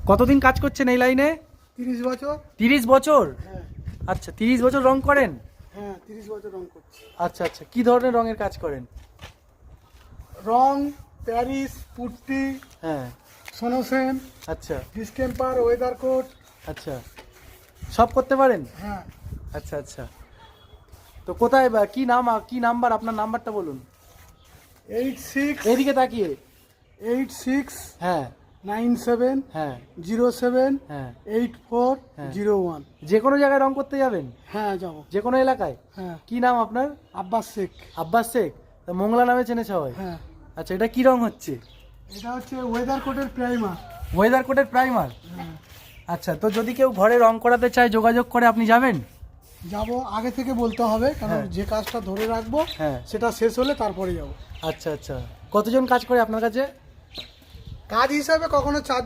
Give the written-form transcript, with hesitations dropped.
কতদিন কাজ করছেন এই লাইনে? 30 বছর। 30 বছর? হ্যাঁ আচ্ছা, 30 বছর রং করেন? হ্যাঁ 30 বছর রং করছি। আচ্ছা আচ্ছা, কি ধরনের রঙের কাজ করেন? রং, প্যারিস, পুট্টি, হ্যাঁ। সোনোসেন, আচ্ছা ডিসটেম্পার, ওয়েদার কোট। আচ্ছা, সব করতে পারেন? হ্যাঁ। আচ্ছা আচ্ছা, তো কোথায় কি নাম, কি নাম্বার, আপনার নাম্বারটা বলুন। 86 এদিকে তাকিয়ে। 86 হ্যাঁ 97 হ্যাঁ 07 হ্যাঁ। 8401। যে কোনো জায়গায় রং করতে যাবেন? হ্যাঁ যাবো। যে কোনো এলাকায়? হ্যাঁ। কি নাম আপনার? আব্বাস শেখ। আব্বাস শেখ, তা মোংলা নামে চেনে সবাই? হ্যাঁ। আচ্ছা, এটা কি রং হচ্ছে? এটা হচ্ছে ওয়েদার কোটের প্রাইমার। ওয়েদার কোটের প্রাইমার? হ্যাঁ। আচ্ছা, তো যদি কেউ ঘরে রং করাতে চায় যোগাযোগ করে, আপনি যাবেন? যাবো, আগে থেকে বলতে হবে, কারণ হ্যাঁ। যে কাজটা ধরে রাখবো হ্যাঁ। সেটা শেষ হলে তারপরে যাবো। আচ্ছা আচ্ছা, কতজন কাজ করে আপনার কাছে? কাজ হিসাবে কখনো 4